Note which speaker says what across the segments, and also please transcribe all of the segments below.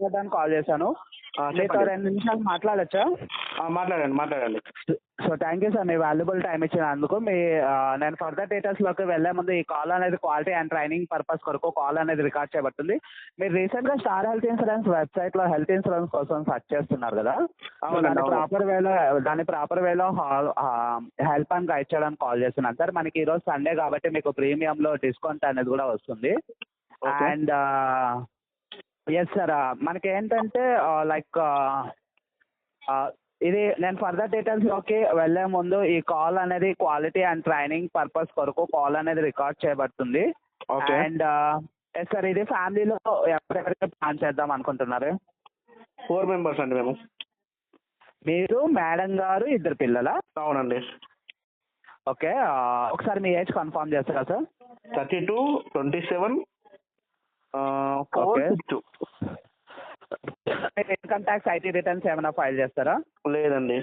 Speaker 1: మాట్లాడడానికి కాల్ చేశాను. మీతో
Speaker 2: చెప్పండి.
Speaker 1: 2 నిమిషాలు మాట్లాడొచ్చా?
Speaker 2: మాట్లాడండి.
Speaker 1: So thank you sir me valuable time ఇచ్చినందుకు. నేను ఫర్దర్ డీటెయిల్స్లోకి వెళ్ళే ముందు ఈ కాల్ అనేది క్వాలిటీ అండ్ ట్రైనింగ్ పర్పస్ కొరకు కాల్ అనేది రికార్డ్ చేయబడుతుంది. మీరు రీసెంట్గా స్టార్ హెల్త్ ఇన్సూరెన్స్ వెబ్సైట్లో హెల్త్ ఇన్సూరెన్స్ కోసం సెర్చ్ చేస్తున్నారు కదా,
Speaker 2: అవునండి,
Speaker 1: దాని
Speaker 2: అవును.
Speaker 1: ప్రాపర్ వేలో హెల్ప్ అండ్ గైడ్ చేయడానికి కాల్ చేస్తున్నాను సార్. మనకి ఈరోజు సండే కాబట్టి మీకు ప్రీమియంలో డిస్కౌంట్ అనేది కూడా వస్తుంది.
Speaker 2: ఓకే.
Speaker 1: అండ్ ఎస్ సార్, మనకి ఏంటంటే లైక్ ఇది నేను ఫర్దర్ డీటెయిల్స్లోకి వెళ్ళే ముందు ఈ కాల్ అనేది క్వాలిటీ అండ్ ట్రైనింగ్ పర్పస్ కొరకు కాల్ అనేది రికార్డ్ చేయబడుతుంది.
Speaker 2: ఓకే.
Speaker 1: అండ్ ఎస్ సార్, ఇది ఫ్యామిలీలో ఎవరెవరికి ప్లాన్ చేద్దాం అనుకుంటున్నారు?
Speaker 2: 4 మెంబర్స్ అండి మేము.
Speaker 1: మీరు, మేడం గారు, 2 పిల్లలా?
Speaker 2: అవునండి.
Speaker 1: ఓకే. ఒకసారి మీ ఏజ్ కన్ఫర్మ్ చేస్తారా సార్?
Speaker 2: 32, 27, 4,
Speaker 1: ఓకే.
Speaker 2: 62.
Speaker 1: మీరు ఇన్కమ్ ట్యాక్స్ ఐటీ రిటర్న్స్ ఏమైనా ఫైల్ చేస్తారా?
Speaker 2: లేదండి.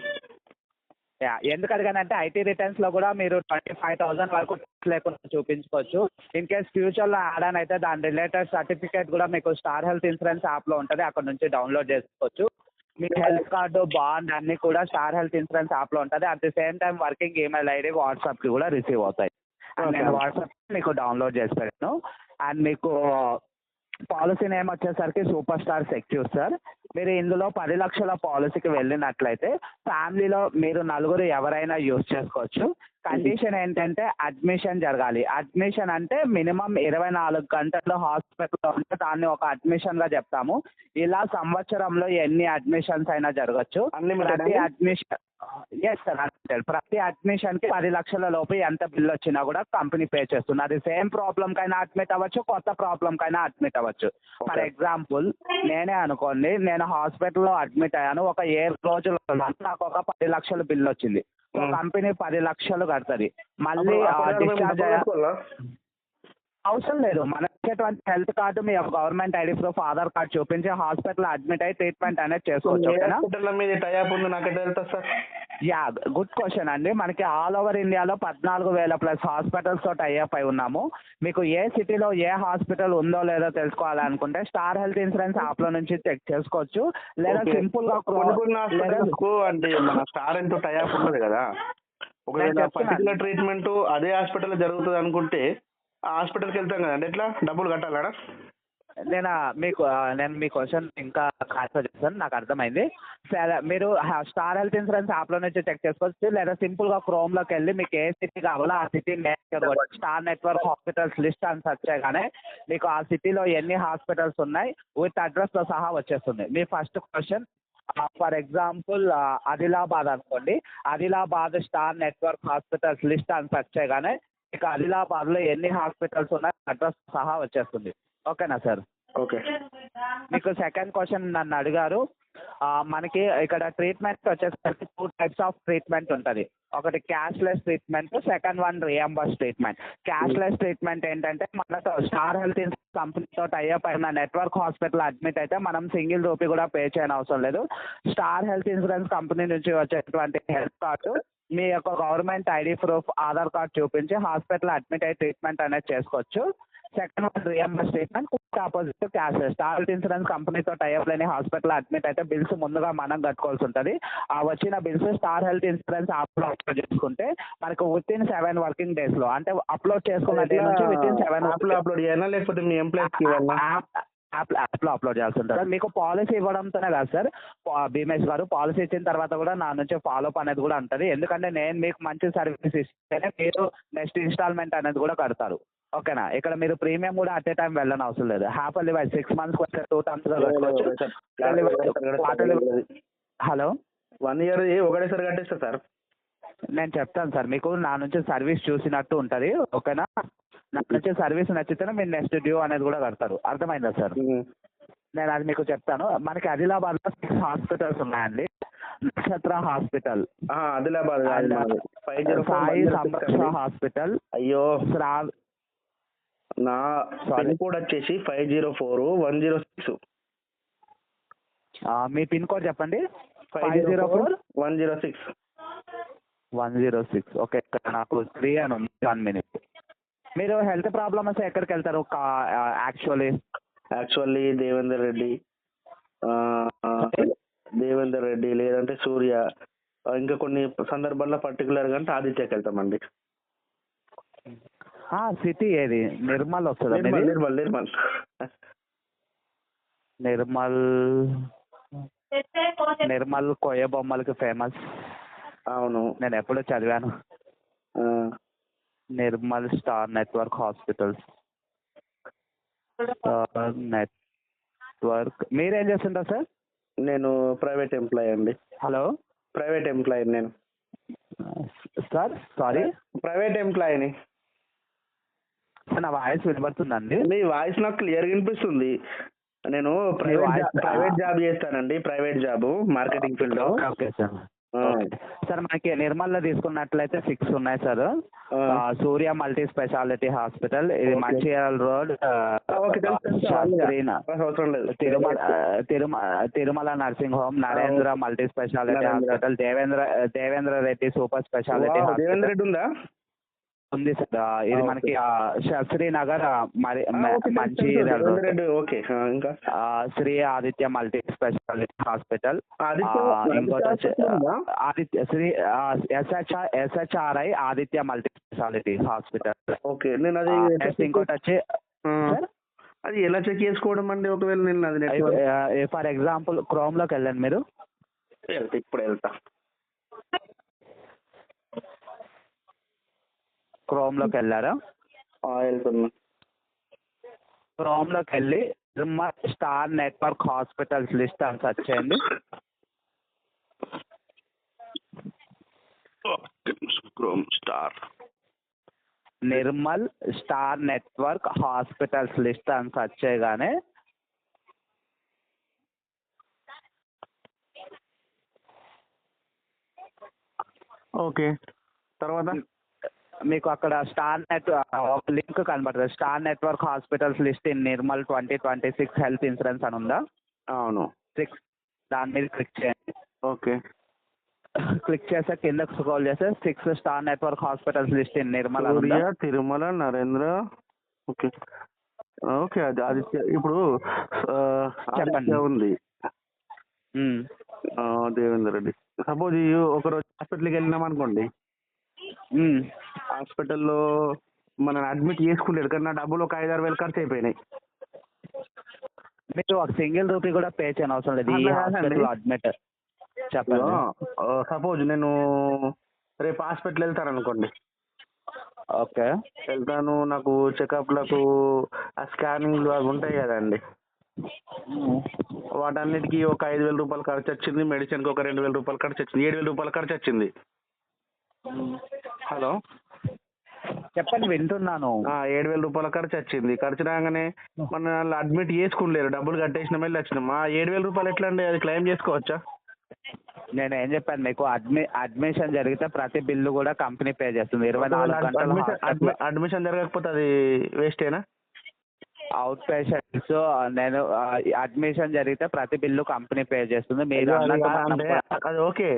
Speaker 1: యా, ఎందుకు అడిగానంటే ఐటీ రిటర్న్స్లో కూడా మీరు 25,000 వరకు tax లేకుండా చూపించుకోవచ్చు. ఇన్ కేస్ ఫ్యూచర్లో యాడ్ ఆన్ అయితే దాని రిలేటెడ్ సర్టిఫికేట్ కూడా మీకు స్టార్ హెల్త్ ఇన్సూరెన్స్ యాప్లో ఉంటుంది, అక్కడ నుంచి డౌన్లోడ్ చేసుకోవచ్చు. మీ హెల్త్ కార్డు, బాండ్ అన్నీ కూడా స్టార్ హెల్త్ ఇన్సూరెన్స్ యాప్లో ఉంటుంది. At the same time working email ID వాట్సాప్కి కూడా రిసీవ్ అవుతాయి. అండ్ నేను వాట్సాప్ మీకు డౌన్లోడ్ చేసి పెట్టాను. అండ్ మీకు పాలసీ నేమ్ వచ్చేసరికి సూపర్ స్టార్ సెక్యూర్ సార్. మీరు ఇందులో 10 లక్షల పాలసీకి వెళ్ళినట్లయితే ఫ్యామిలీలో మీరు 4 ఎవరైనా యూజ్ చేసుకోవచ్చు. కండిషన్ ఏంటంటే అడ్మిషన్ జరగాలి. అడ్మిషన్ అంటే మినిమం 24 గంటలు హాస్పిటల్లో ఉంటే దాన్ని ఒక అడ్మిషన్గా చెప్తాము. ఇలా సంవత్సరంలో ఎన్ని అడ్మిషన్స్ అయినా జరగచ్చు. ప్రతి అడ్మిషన్ ఎస్ సార్, అన్లిమిటెడ్. ప్రతి అడ్మిషన్కి 10 లక్షల లోపు ఎంత బిల్ వచ్చినా కూడా కంపెనీ పే చేస్తుంది. అది సేమ్ ప్రాబ్లంకైనా అడ్మిట్ అవ్వచ్చు, కొత్త ప్రాబ్లంకైనా అడ్మిట్ అవ్వచ్చు. ఫర్ ఎగ్జాంపుల్ నేనే అనుకోండి, నేను హాస్పిటల్లో అడ్మిట్ అయ్యాను. ఒక 7 రోజులు నాకు ఒక 10 లక్షల బిల్ వచ్చింది. కంపెనీ 10 లక్షలు కడుతుంది. మళ్ళీ డిశ్చార్జ్ అవసరం లేదు. మనకి వచ్చేటువంటి హెల్త్ కార్డు, మీ government ID proof, Aadhaar card చూపించి హాస్పిటల్ అడ్మిట్ అయ్యి ట్రీట్మెంట్ అనేది చేసుకోవచ్చు. ఓకేనా? యా, గుడ్ క్వశ్చన్ అండి. మనకి ఆల్ ఓవర్ ఇండియాలో 14,000+ హాస్పిటల్స్తో టైఅప్ అయి ఉన్నాము. మీకు ఏ సిటీలో ఏ హాస్పిటల్ ఉందో లేదో తెలుసుకోవాలనుకుంటే స్టార్ హెల్త్ ఇన్సూరెన్స్ యాప్లో నుంచి చెక్ చేసుకోవచ్చు. లేదా సింపుల్గా
Speaker 2: అంటే మన స్టార్ హెల్త్ టైఅప్ ఉండదు కదా, ఒకవేళ పర్టికులర్ ట్రీట్మెంట్ అదే హాస్పిటల్లో జరుగుతుంది అనుకుంటే ఆ హాస్పిటల్కి వెళ్తాం కదండి, ఎట్లా డబ్బులు కట్టాలా?
Speaker 1: నేను మీ క్వశ్చన్ ఇంకా క్లారిఫై చేస్తాను, నాకు అర్థమైంది. సరే, మీరు స్టార్ హెల్త్ ఇన్సూరెన్స్ యాప్లో నుంచి చెక్ చేసుకోవచ్చు. లేదా సింపుల్గా క్రోమ్లోకి వెళ్ళి మీకు ఏ సిటీ కావాలో ఆ city name star network hospitals list అని సెర్చ్ చేయగానే మీకు ఆ సిటీలో ఎన్ని హాస్పిటల్స్ ఉన్నాయి విత్ అడ్రస్తో సహా వచ్చేస్తుంది. మీ first question, for example Adilabad అనుకోండి. Adilabad star network hospitals list అని సెర్చ్ చేయగానే మీకు ఆదిలాబాద్లో ఎన్ని హాస్పిటల్స్ ఉన్నాయి అడ్రస్ సహా వచ్చేస్తుంది. ఓకేనా సార్?
Speaker 2: ఓకే.
Speaker 1: మీకు సెకండ్ క్వశ్చన్ నన్ను అడిగారు. మనకి ఇక్కడ ట్రీట్మెంట్ వచ్చేసరికి 2 టైప్స్ ఆఫ్ ట్రీట్మెంట్ ఉంటుంది. ఒకటి cashless treatment, second one reimburse treatment. Cashless treatment ఏంటంటే మనతో స్టార్ హెల్త్ ఇన్సూరెన్స్ కంపెనీతో టైఅప్ అయిన నెట్వర్క్ హాస్పిటల్ అడ్మిట్ అయితే మనం సింగిల్ రూపీ కూడా పే చేయని అవసరం లేదు. స్టార్ హెల్త్ ఇన్సూరెన్స్ కంపెనీ నుంచి వచ్చేటువంటి హెల్త్ కార్డు, మీ యొక్క government ID proof, Aadhaar card చూపించి హాస్పిటల్ అడ్మిట్ అయ్యి ట్రీట్మెంట్ అనేది చేసుకోవచ్చు. Second one reimburse treatment, opposite cashless. Star health insurance కంపెనీతో టైఅప్ లేని హాస్పిటల్ అడ్మిట్ అయితే బిల్స్ ముందుగా మనం కట్టుకోవాల్సి ఉంటుంది. ఆ వచ్చిన బిల్స్ స్టార్ హెల్త్ ఇన్సూరెన్స్ యాప్లో అప్లోడ్ చేసుకుంటే మనకు వితిన్ 7 వర్కింగ్ డేస్లో, అంటే అప్లోడ్ చేసుకున్న డే నుంచి వితిన్ 7
Speaker 2: అప్లోడ్ చేయాలా లేకపోతే మీ ఎంప్లాయీస్కి ఇవ్వాలా?
Speaker 1: యాప్లో అప్లోడ్ చేయాల్సి ఉంటుంది. మీకు పాలసీ ఇవ్వడంతోనే కాదు సార్, భీమేష్ గారు, పాలసీ ఇచ్చిన తర్వాత కూడా నా నుంచి ఫాలోఅప్ అనేది కూడా ఉంటుంది. ఎందుకంటే నేను మీకు మంచి సర్వీస్ ఇస్తేనే మీరు నెక్స్ట్ ఇన్స్టాల్మెంట్ అనేది కూడా కడతారు. ఓకేనా? ఇక్కడ మీరు ప్రీమియం కూడా అట్ ఏ టైం వెళ్ళని అవసరం లేదు. హాఫ్ అర్లీ వైజ్ 6 months 2 టర్మ్స్గా కట్టుకోవచ్చు. హలో,
Speaker 2: 1 year ఒకటేసారి కట్టేస్తా సార్.
Speaker 1: నేను చెప్తాను సార్, మీకు నా నుంచి సర్వీస్ చూసినట్టు ఉంటుంది. ఓకేనా? నా నుంచి సర్వీస్ నచ్చితేనే మీరు నెక్స్ట్ డ్యూ అనేది కూడా కడతారు. అర్థమైందా సార్? నేను అది మీకు చెప్తాను. మనకి ఆదిలాబాద్లో 6 హాస్పిటల్స్ ఉన్నాయండి. నక్షత్ర హాస్పిటల్,
Speaker 2: ఆదిలాబాద్,
Speaker 1: సాయి సంరక్ష హాస్పిటల్,
Speaker 2: అయ్యో నా
Speaker 1: సారీ,
Speaker 2: పిన్ కోడ్ వచ్చేసి 504106.
Speaker 1: మీ పిన్ కోడ్ చెప్పండి.
Speaker 2: 504106.
Speaker 1: 106. ఓకే, ఇక్కడ నాకు 3 అని ఉంది. 1 minute. మీరు హెల్త్ ప్రాబ్లమ్ వస్తే ఎక్కడికి వెళ్తారు యాక్చువల్లీ?
Speaker 2: దేవేందర్ రెడ్డి. ఆ, ఆ, దేవేందర్ రెడ్డి లేదంటే సూర్య, ఇంకా కొన్ని సందర్భాల్లో పర్టికులర్గా అంటే ఆదిత్యకి వెళ్తామండి.
Speaker 1: సిటీ ఏది? నిర్మల్ వస్తుందా
Speaker 2: నిర్మల్
Speaker 1: మీది?
Speaker 2: నిర్మల్ నిర్మల్
Speaker 1: నిర్మల్. నిర్మల్ కొయ్య బొమ్మలకి ఫేమస్.
Speaker 2: అవును.
Speaker 1: నేను ఎప్పుడో చదివాను.
Speaker 2: ఆ,
Speaker 1: Nirmal star network hospitals. Star network. మీరేం చేస్తుంటారు సార్?
Speaker 2: నేను ప్రైవేట్ ఎంప్లాయీ అండి.
Speaker 1: హలో.
Speaker 2: ప్రైవేట్ ఎంప్లాయీ నేను.
Speaker 1: సార్ సారీ,
Speaker 2: ప్రైవేట్ ఎంప్లాయీని.
Speaker 1: సార్ నా వాయిస్ వినబడుతుందండి?
Speaker 2: మీ వాయిస్ నాకు క్లియర్గా వినిపిస్తుంది. నేను ప్రైవేట్ జాబ్ చేస్తానండి. Private job marketing field.
Speaker 1: Okay sir. Sir మనకి నిర్మల్లో తీసుకున్నట్లయితే 6 ఉన్నాయి sir. Surya multi speciality hospital, ఇది Mancherial road, Tirumala nursing home, Narendra multi speciality hospital, Devendra Reddy super speciality hospital
Speaker 2: ఉందా?
Speaker 1: ఉంది సార్. ఇది మనకి శ్రీనగర్ మంచిర్యాల రోడ్.
Speaker 2: ఇంకా
Speaker 1: Sri Aditya multi speciality hospital. ఇంకోటి వచ్చి Aditya Sri SHRI Aditya multi speciality hospital.
Speaker 2: Okay. నేను అది
Speaker 1: ఇంకోటి వచ్చి
Speaker 2: అది ఎలా చెక్ చేసుకోవడం అండి? ఒకవేళ నేను అది
Speaker 1: ఫర్ ఎగ్జాంపుల్ క్రోమ్లోకి వెళ్ళండి మీరు.
Speaker 2: ఇప్పుడు వెళ్తా.
Speaker 1: క్రోమ్లోకి వెళ్ళారా?
Speaker 2: వెళ్తున్నా.
Speaker 1: క్రోమ్లోకి వెళ్ళి స్టార్ నెట్వర్క్ హాస్పిటల్స్ లిస్ట్ అని సెర్చ్ చేయండి.
Speaker 2: Chrome star
Speaker 1: Nirmal star network hospitals list అని సెర్చ్ చేయగానే
Speaker 2: ఓకే. తర్వాత
Speaker 1: మీకు అక్కడ ఒక లింక్ కనబడుతుంది. Star network hospitals list in Nirmal 2026 health insurance అని ఉందా?
Speaker 2: అవును.
Speaker 1: 6 దాని మీద క్లిక్ చేయండి.
Speaker 2: ఓకే.
Speaker 1: క్లిక్ చేస్తే కిందకి స్క్రోల్ చేస్తే 6 star network hospitals list in Nirmal అని ఉందా?
Speaker 2: తిరుమల, నరేంద్ర. Okay okay. అది ఆదిత్య ఇప్పుడు
Speaker 1: చెప్పండి.
Speaker 2: ఉంది దేవేందర్ రెడ్డి. సపోజ్ ఒకరోజు హాస్పిటల్కి వెళ్ళినాం అనుకోండి, హాస్పిటల్లో మనం అడ్మిట్ చేసుకుంటాడు కానీ నా డబ్బులు ఒక 5-6 వేలు ఖర్చు అయిపోయినాయి.
Speaker 1: మీరు ఒక సింగిల్ రూపీ కూడా పే చేయని అవసరం లేదు. ఈ హాస్పిటల్ అడ్మిట్ చెప్పండి.
Speaker 2: సపోజ్ నేను రేపు హాస్పిటల్ వెళ్తాను అనుకోండి.
Speaker 1: ఓకే.
Speaker 2: వెళ్తాను, నాకు చెకప్లకు ఆ స్కానింగ్లు అవి ఉంటాయి కదండి, వాటన్నిటికీ ఒక 5,000 రూపాయలు ఖర్చు వచ్చింది. మెడిసిన్కి ఒక 2,000 రూపాయలు ఖర్చు వచ్చింది. 7,000 రూపాయలు ఖర్చు వచ్చింది. హలో
Speaker 1: చెప్పండి, వింటున్నాను.
Speaker 2: 7,000 రూపాయల ఖర్చు వచ్చింది. ఖర్చు రాగానే మన అడ్మిట్ చేసుకుంటలేరు, డబ్బులు కట్టేసిన మళ్ళీ వచ్చినాం. 7,000 రూపాయలు ఎట్లా అండి? అది క్లెయిమ్ చేసుకోవచ్చా?
Speaker 1: నేను ఏం చెప్పాను మీకు, అడ్మిషన్ జరిగితే ప్రతి బిల్లు కూడా కంపెనీ పే చేస్తుంది. 24 గంటలు.
Speaker 2: అడ్మిషన్ జరగకపోతే అది వేస్టేనా?
Speaker 1: అవుట్ పేషెంట్స్ నేను అడ్మిషన్ జరిగితే ప్రతి బిల్లు కంపెనీ పే చేస్తుంది. మీరు
Speaker 2: అది ఓకే.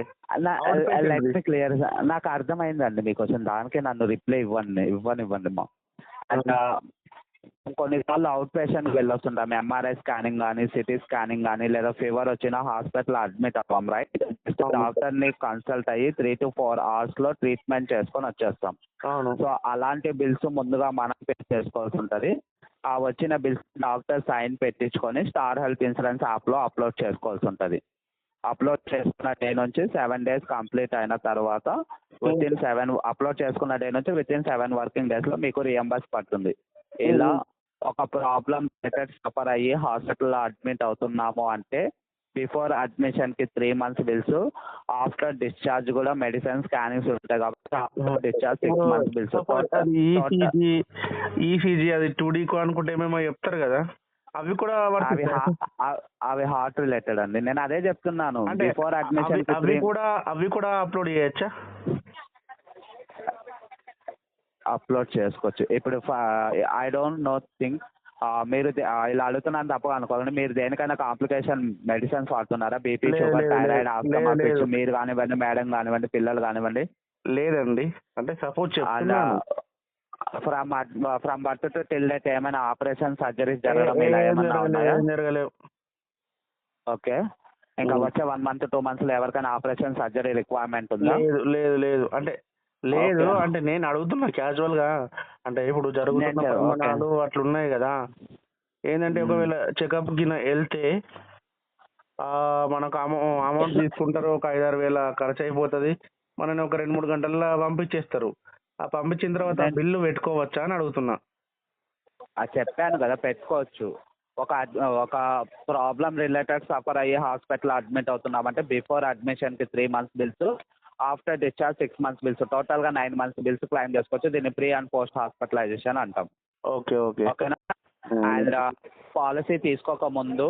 Speaker 1: Let me clear. నాకు అర్థమైందండి మీ క్వశ్చన్, దానికే నన్ను రిప్లై ఇవ్వనివ్వండి మా. అండ్ కొన్నిసార్లు అవుట్ పేషెంట్కి వెళ్ళొస్తుంటాం. MRI స్కానింగ్ కానీ, సిటీ స్కానింగ్ కానీ, లేదా ఫీవర్ వచ్చినా హాస్పిటల్ అడ్మిట్ అవ్వం, రైట్? డాక్టర్ని కన్సల్ట్ అయ్యి 3 to 4 hours ట్రీట్మెంట్ చేసుకొని వచ్చేస్తాం. సో అలాంటి బిల్స్ ముందుగా మనం పే చేసుకోవాల్సి ఉంటుంది. ఆ వచ్చిన బిల్స్ డాక్టర్ సైన్ పెట్టించుకొని స్టార్ హెల్త్ ఇన్సూరెన్స్ యాప్లో అప్లోడ్ చేసుకోవాల్సి ఉంటుంది. అప్లోడ్ చేసుకున్న డే నుంచి 7 days కంప్లీట్ అయిన తర్వాత అప్లోడ్ చేసుకున్న డే నుంచి వితిన్ 7 working daysలో మీకు రియంబర్స్ పడుతుంది. ఇలా ఒక ప్రాబ్లం సఫర్ అయ్యి హాస్పిటల్లో అడ్మిట్ అవుతున్నాము అంటే బిఫోర్ అడ్మిషన్కి 3 months బిల్స్, ఆఫ్టర్ డిశ్చార్జ్ కూడా మెడిసిన్ స్కానింగ్స్ ఉంటాయి కాబట్టి after discharge 6 months bills.
Speaker 2: ECG అది 2D అనుకుంటే ఏమేమో చెప్తారు కదా, అవి కూడా
Speaker 1: అవి హార్ట్ రిలేటెడ్ అండి. నేను అదే చెప్తున్నాను. బిఫోర్ అడ్మిషన్
Speaker 2: అవి కూడా అప్లోడ్ చేయొచ్చా?
Speaker 1: అప్లోడ్ చేసుకోవచ్చు. ఇప్పుడు ఐ డోంట్ నో థింక్ మీరు ఇలా అడుగుతున్నాను తప్ప అనుకోకండి. మీరు దేనికైనా కాంప్లికేషన్ మెడిసిన్స్ వాడుతున్నారా? BP, sugar, thyroid, asthma, pitch, మీరు కానివ్వండి, మేడం కానివ్వండి, పిల్లలు కానివ్వండి?
Speaker 2: లేదండి. అంటే suppose
Speaker 1: from birth to till date ఏమైనా ఆపరేషన్, సర్జరీస్ జరగడం ఇలా ఏమన్నా ఉన్నాయా?
Speaker 2: జరగలేవు.
Speaker 1: ఓకే. ఇంకా వచ్చే 1 మంత్ 2 మంత్స్లో ఎవరికైనా ఆపరేషన్ సర్జరీ రిక్వైర్మెంట్ ఉందా?
Speaker 2: లేదు లేదు లేదు అంటే లేదు
Speaker 1: ఓకే.
Speaker 2: అంటే నేను అడుగుతున్నా క్యాజువల్గా. అంటే ఇప్పుడు జరుగుతున్న
Speaker 1: ఓకే.
Speaker 2: పరిమాణాలు అట్లున్నాయి కదా. ఏంటంటే ఒకవేళ చెకప్కి వెళ్తే మనకు అమౌంట్ తీసుకుంటారు, ఒక 5-6 వేల ఖర్చు అయిపోతుంది. మనని ఒక 2-3 గంటల్లో పంపించేస్తారు. ఆ పంపించిన తర్వాత
Speaker 1: నేను
Speaker 2: బిల్లు పెట్టుకోవచ్చా అని అడుగుతున్నా.
Speaker 1: అది చెప్పాను కదా, పెట్టుకోవచ్చు. ఒక ప్రాబ్లం రిలేటెడ్ సఫర్ అయ్యి హాస్పిటల్ అడ్మిట్ అవుతున్నామంటే బిఫోర్ అడ్మిషన్కి 3 months bills, after discharge 6 months bills, టోటల్గా 9 మంత్స్ బిల్స్ క్లెయిమ్ చేసుకోవచ్చు. దీన్ని ప్రీ అండ్ పోస్ట్ హాస్పిటలైజేషన్ అంటాం.
Speaker 2: Okay okay.
Speaker 1: ఓకేనా? అండ్ పాలసీ తీసుకోక ముందు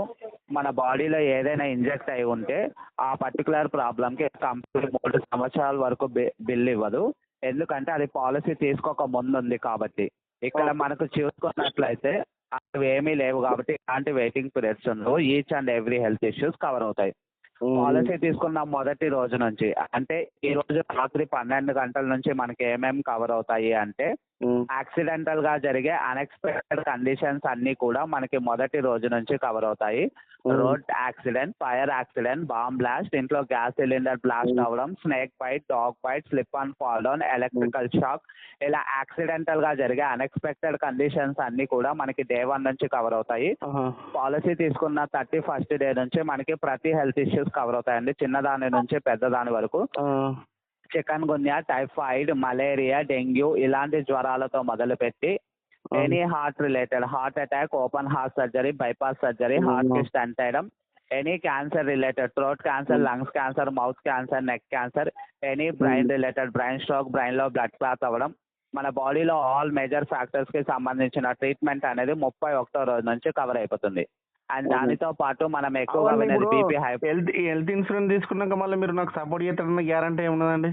Speaker 1: మన బాడీలో ఏదైనా ఇంజెక్ట్ అయి ఉంటే ఆ పర్టికులర్ ప్రాబ్లంకి కంపెనీ 3 సంవత్సరాల వరకు బిల్ ఇవ్వదు. ఎందుకంటే అది పాలసీ తీసుకోక ముందు ఉంది కాబట్టి. ఇక్కడ మనకు చూసుకున్నట్లయితే అవి ఏమీ లేవు కాబట్టి ఇలాంటి వెయిటింగ్ పీరియడ్స్ ఉండవు. Each and every health issues cover అవుతాయి. పాలసీ తీసుకున్న మొదటి రోజు నుంచి, అంటే ఈ రోజు రాత్రి 12 గంటల నుంచి మనకి ఏమేమి కవర్ అవుతాయి అంటే, యాక్సిడెంటల్గా జరిగే అన్ఎక్స్పెక్టెడ్ కండిషన్స్ అన్నీ కూడా మనకి మొదటి రోజు నుంచి కవర్ అవుతాయి. Road accident, fire accident, bomb blast, ఇంట్లో గ్యాస్ సిలిండర్ బ్లాస్ట్ అవ్వడం, snake bite, dog bite, slip and fall down, electrical shock, ఇలా యాక్సిడెంటల్గా జరిగే అన్ఎక్స్పెక్టెడ్ కండిషన్స్ అన్నీ కూడా మనకి డే 1 నుంచి కవర్ అవుతాయి. పాలసీ తీసుకున్న 31st డే నుంచి మనకి ప్రతి హెల్త్ ఇష్యూస్ కవర్ అవుతాయండి, చిన్నదాని నుంచి పెద్దదాని వరకు. చికన్ గున్యా, టైఫాయిడ్, మలేరియా, డెంగ్యూ ఇలాంటి జ్వరాలతో మొదలుపెట్టి any heart related, heart attack, open heart surgery, bypass surgery, హార్ట్కి స్టంట్ వేయడం, any cancer related, throat cancer, lungs cancer, mouth cancer, neck cancer, any brain related, brain stroke, బ్రెయిన్లో blood clot అవ్వడం, మన బాడీలో all major ఫ్యాక్టర్స్కి సంబంధించిన treatment అనేది 31వ రోజు నుంచి కవర్ అయిపోతుంది. అండ్ దానితో పాటు మనం ఎక్కువగా వినేది బీపీ హై.
Speaker 2: హెల్త్ ఇన్సూరెన్స్ తీసుకున్నాక మళ్ళీ మీరు నాకు సపోర్ట్ చేస్తారన్న గ్యారంటీ ఏమున్నదండి?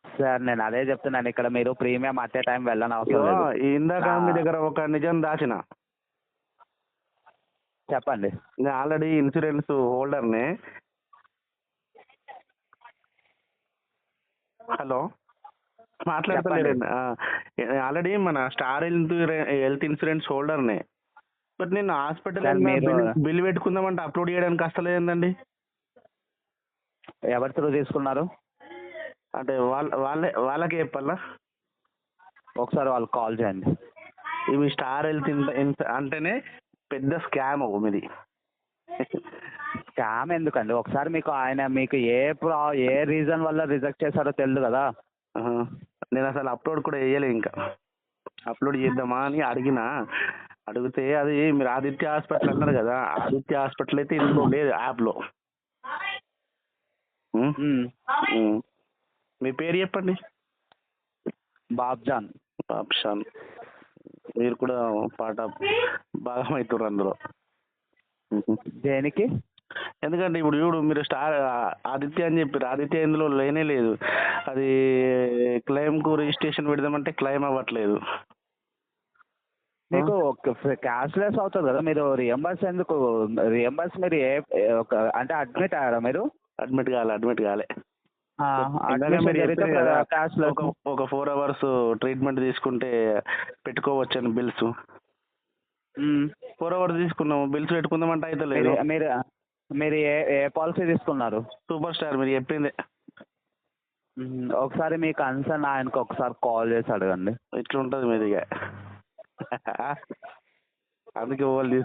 Speaker 1: సార్ నేను అదే చెప్తున్నాను, ఇక్కడ మీరు ప్రీమియం అట్ ఏ టైం వెళ్ళని అవసరం లేదు.
Speaker 2: ఇందాక మీ దగ్గర ఒక నిజం దాచిన.
Speaker 1: చెప్పండి.
Speaker 2: నేను ఆల్రెడీ ఇన్సూరెన్స్ హోల్డర్నే. హలో, మాట్లాడతలేరండి. ఆల్రెడీ మన స్టార్ హెల్త్ ఇన్సూరెన్స్ హోల్డర్నే. బట్ నేను హాస్పిటల్ బిల్ పెట్టుకుందామంటే అప్లోడ్ చేయడానికి వస్తలేదండి.
Speaker 1: ఎవరి త్రూ తీసుకున్నారు?
Speaker 2: అంటే వాళ్ళకే చెప్పాలా?
Speaker 1: ఒకసారి వాళ్ళకి కాల్ చేయండి.
Speaker 2: ఇవి స్టార్ హెల్త్ అంటేనే పెద్ద స్కామ్ మీది.
Speaker 1: స్కామ్ ఎందుకండి? ఒకసారి మీకు ఏ రీజన్ వల్ల రిజెక్ట్ చేశారో తెలియదు కదా.
Speaker 2: నేను అసలు అప్లోడ్ కూడా చేయలే, ఇంకా అప్లోడ్ చేద్దామా అని అడిగితే అది మీరు ఆదిత్య హాస్పిటల్ అన్నారు కదా. ఆదిత్య హాస్పిటల్ అయితే ఇందులో లేదు, యాప్లో. మీ పేరు చెప్పండి.
Speaker 1: బాబ్జాన్.
Speaker 2: బాబ్షాన్. మీరు కూడా భాగం అవుతున్నారు అందులో.
Speaker 1: దేనికి?
Speaker 2: ఎందుకంటే ఇప్పుడు చూడు, మీరు స్టార్ ఆదిత్య అని చెప్పారు. ఆదిత్య ఇందులో లేనే లేదు. అది క్లెయిమ్కు రిజిస్ట్రేషన్ పెడదామంటే క్లెయిమ్ అవ్వట్లేదు.
Speaker 1: మీకు క్యాష్లెస్ అవుతుంది కదా, మీరు రియంబర్స్ ఎందుకు? మీరు అంటే అడ్మిట్ అయ్యారా మీరు?
Speaker 2: అడ్మిట్ కాలే. ఒక 4 hours ట్రీట్మెంట్ తీసుకుంటే పెట్టుకోవచ్చని బిల్స్. 4 hours తీసుకున్నాము, బిల్స్ పెట్టుకుందామంటే అయితే లేదు.
Speaker 1: మీరు ఏ పాలసీ తీసుకున్నారు?
Speaker 2: సూపర్ స్టార్, మీరు చెప్పింది.
Speaker 1: ఒకసారి మీ కన్సర్న్ ఆయనకు ఒకసారి కాల్ చేసి అడగండి.
Speaker 2: ఇట్లా ఉంటుంది మీది. అందుకే వాళ్ళు